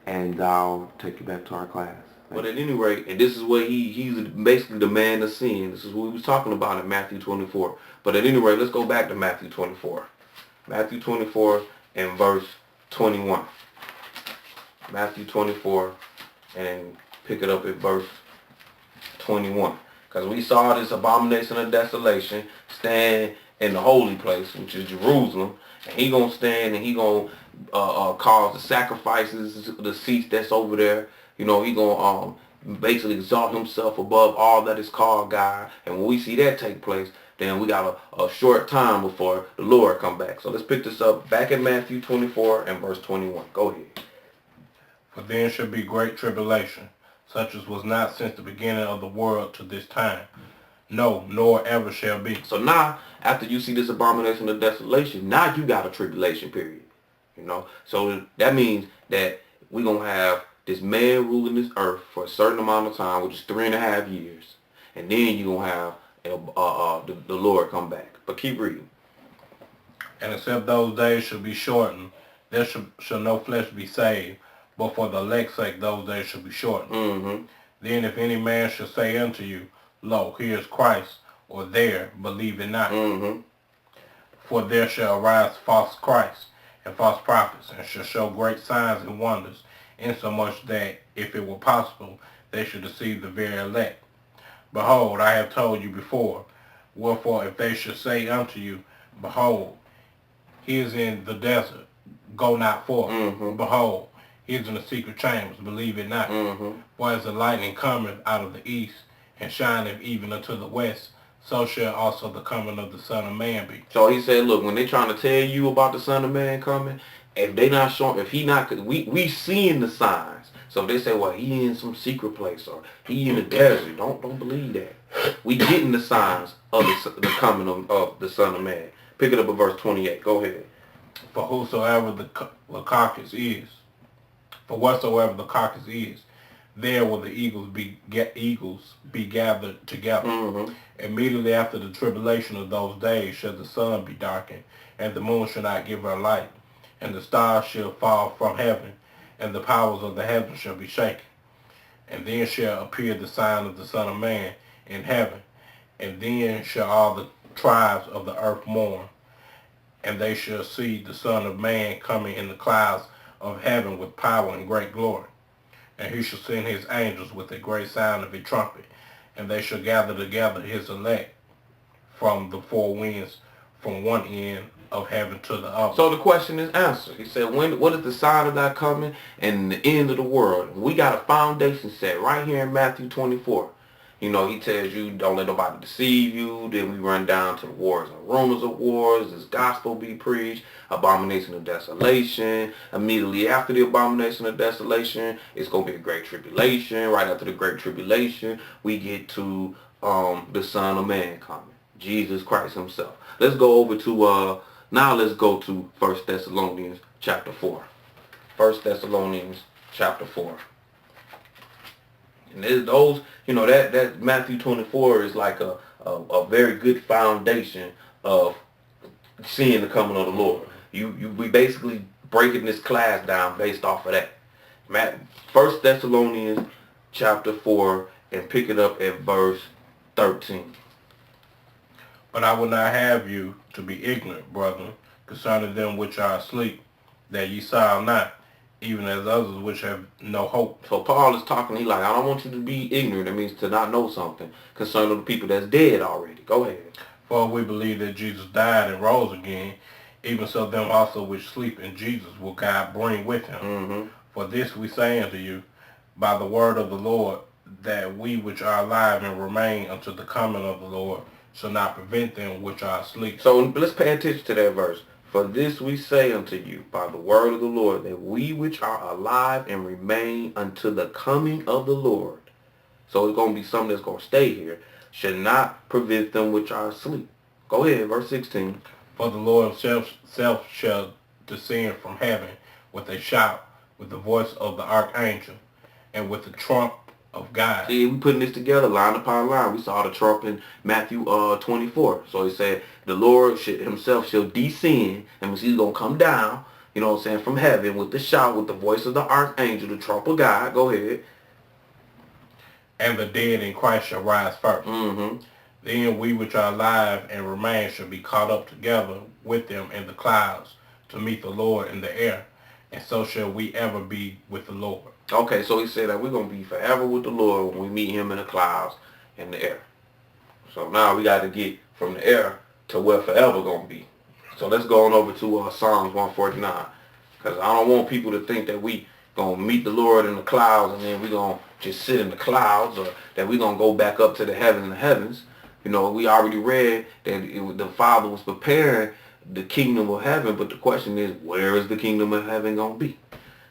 and I'll take you back to our class. But at any rate, and this is what he's basically the man of sin. This is what we was talking about in Matthew 24. But at any rate, let's go back to Matthew 24. Matthew 24 and verse 21. Matthew 24 and pick it up at verse 21. Because we saw this abomination of desolation stand in the holy place, which is Jerusalem. And he going to stand and he going to cause the sacrifices, the seats that's over there. You know, he going to basically exalt himself above all that is called God. And when we see that take place, then we got a short time before the Lord come back. So let's pick this up back in Matthew 24 and verse 21. Go ahead. For then shall be great tribulation, such as was not since the beginning of the world to this time. No, nor ever shall be. So now, after you see this abomination of desolation, now you got a tribulation period. You know, so that means that we're going to have this man ruling this earth for a certain amount of time, which is 3.5 years. And then you're going to have the Lord come back. But keep reading. And except those days shall be shortened, there shall no flesh be saved, but for the elect's sake those days shall be shortened. Mm-hmm. Then if any man shall say unto you, Lo, here is Christ, or there, believe it not. Mm-hmm. For there shall arise false Christs and false prophets, and shall show great signs and wonders, insomuch that, if it were possible, they should deceive the very elect. Behold, I have told you before. Wherefore, if they should say unto you, Behold, he is in the desert, go not forth. Mm-hmm. Behold, he is in the secret chambers, believe it not. Mm-hmm. For as the lightning cometh out of the east, and shineth even unto the west, so shall also the coming of the Son of Man be. So he said, look, when they trying to tell you about the Son of Man coming, if they not showing, if he not, we seeing the signs. So if they say, well, he in some secret place or he in the desert, don't believe that. We getting the signs of the coming of the Son of Man. Pick it up at verse 28. Go ahead. For whosoever the carcass is, for whatsoever the carcass is, there will the eagles be gathered together. Mm-hmm. Immediately after the tribulation of those days shall the sun be darkened, and the moon shall not give her light, and the stars shall fall from heaven, and the powers of the heavens shall be shaken. And then shall appear the sign of the Son of Man in heaven, and then shall all the tribes of the earth mourn, and they shall see the Son of Man coming in the clouds of heaven with power and great glory. And he shall send his angels with a great sound of a trumpet, and they shall gather together his elect from the four winds, from one end of heaven to the other. So the question is answered. He said, what is the sign of thy coming and the end of the world? We got a foundation set right here in Matthew 24. You know, he tells you, don't let nobody deceive you. Then we run down to the wars and rumors of wars. This gospel be preached. Abomination of desolation. Immediately after the abomination of desolation, it's going to be a great tribulation. Right after the great tribulation, we get to the Son of Man coming. Jesus Christ himself. Let's go over to, now let's go to 1 Thessalonians chapter 4. 1 Thessalonians chapter 4. And those, you know, that Matthew 24 is like a very good foundation of seeing the coming of the Lord. We basically breaking this class down based off of that. 1 Thessalonians chapter 4 and pick it up at verse 13. But I will not have you to be ignorant, brethren, concerning them which are asleep, that ye sorrow not, even as others which have no hope. So Paul is talking, he like, I don't want you to be ignorant. That means to not know something concerning the people that's dead already. Go ahead. For we believe that Jesus died and rose again, even so them also which sleep in Jesus will God bring with him. Mm-hmm. For this we say unto you, by the word of the Lord, that we which are alive and remain unto the coming of the Lord shall not prevent them which are asleep. So let's pay attention to that verse. For this we say unto you by the word of the Lord, that we which are alive and remain unto the coming of the Lord. So it's going to be something that's going to stay here. Should not prevent them which are asleep. Go ahead, verse 16. For the Lord himself shall descend from heaven with a shout, with the voice of the archangel, and with the trump of God. See, we putting this together line upon line. We saw the trump in Matthew 24. So he said the Lord himself shall descend, and he's going to come down, you know what I'm saying, from heaven with the shout, with the voice of the archangel, the trump of God. Go ahead. And the dead in Christ shall rise first. Mm-hmm. Then we which are alive and remain shall be caught up together with them in the clouds to meet the Lord in the air, and so shall we ever be with the Lord. Okay, so he said that we're going to be forever with the Lord when we meet him in the clouds in the air. So now we got to get from the air to where forever going to be. So let's go on over to Psalms 149. Because I don't want people to think that we going to meet the Lord in the clouds and then we going to just sit in the clouds, or that we going to go back up to the heavens. You know, we already read that the Father was preparing the kingdom of heaven, but the question is, where is the kingdom of heaven going to be?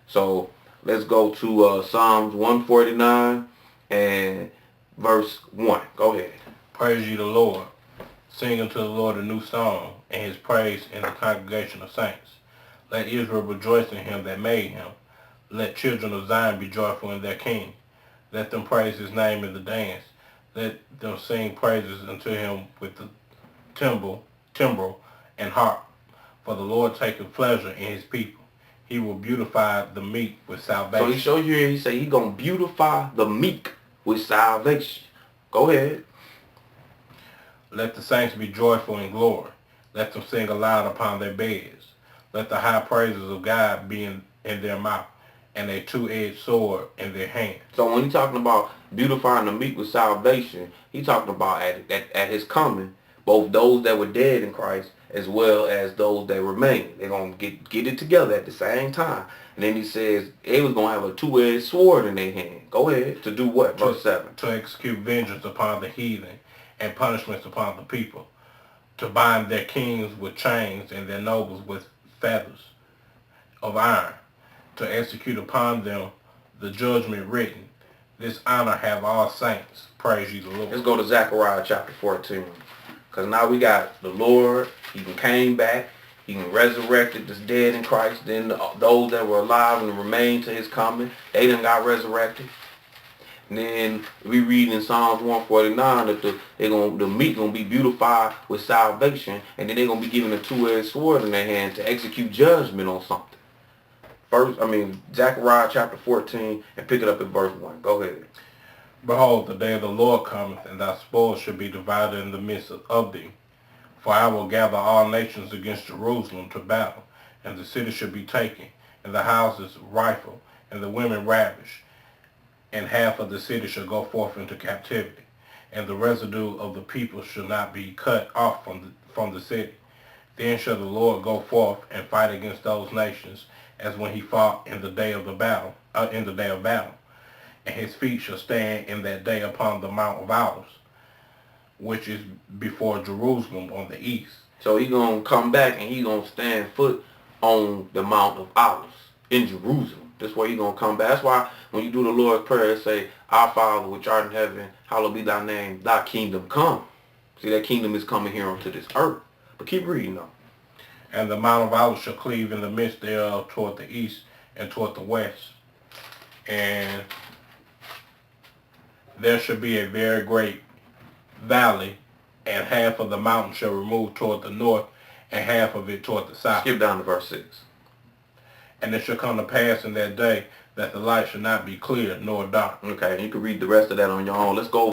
So let's go to Psalms 149 and verse 1. Go ahead. Praise ye the Lord. Sing unto the Lord a new song, and his praise in the congregation of saints. Let Israel rejoice in him that made him. Let children of Zion be joyful in their king. Let them praise his name in the dance. Let them sing praises unto him with the timbrel and harp. For the Lord taketh pleasure in his people. He will beautify the meek with salvation. So he showed you here, he said he going to beautify the meek with salvation. Go ahead. Let the saints be joyful in glory. Let them sing aloud upon their beds. Let the high praises of God be in their mouth, and a two-edged sword in their hand. So when he's talking about beautifying the meek with salvation, he's talking about at his coming, both those that were dead in Christ as well as those that remain. They're going to get it together at the same time. And then he says they was going to have a two-edged sword in their hand. Go ahead. To do what? Verse 7. To execute vengeance upon the heathen and punishments upon the people. To bind their kings with chains and their nobles with fetters of iron. To execute upon them the judgment written. This honor have all saints. Praise ye the Lord. Let's go to Zechariah chapter 14. Because now we got the Lord. He came back. He resurrected the dead in Christ. Then those that were alive and remained to his coming, they done got resurrected. And then we read in Psalms 149 that the meek gonna be beautified with salvation, and then they're gonna be given a two-edged sword in their hand to execute judgment on something. Zechariah chapter 14, and pick it up at verse 1. Go ahead. Behold, the day of the Lord cometh, and thy spoil shall be divided in the midst of thee. For I will gather all nations against Jerusalem to battle, and the city shall be taken, and the houses rifled, and the women ravished, and half of the city shall go forth into captivity, and the residue of the people shall not be cut off from the city. Then shall the Lord go forth and fight against those nations, as when he fought in the day of battle, and his feet shall stand in that day upon the Mount of Olives, which is before Jerusalem on the east. So he gonna come back and he gonna stand foot on the Mount of Olives in Jerusalem. That's where he gonna come back. That's why when you do the Lord's Prayer, it say, Our Father which art in heaven, hallowed be thy name, thy kingdom come. See, that kingdom is coming here onto this earth. But keep reading though. And the Mount of Olives shall cleave in the midst thereof toward the east and toward the west. And there shall be a very great valley, and half of the mountain shall remove toward the north, and half of it toward the south. Skip down to verse 6. And it shall come to pass in that day that the light shall not be clear nor dark. Okay, you can read the rest of that on your own. Let's go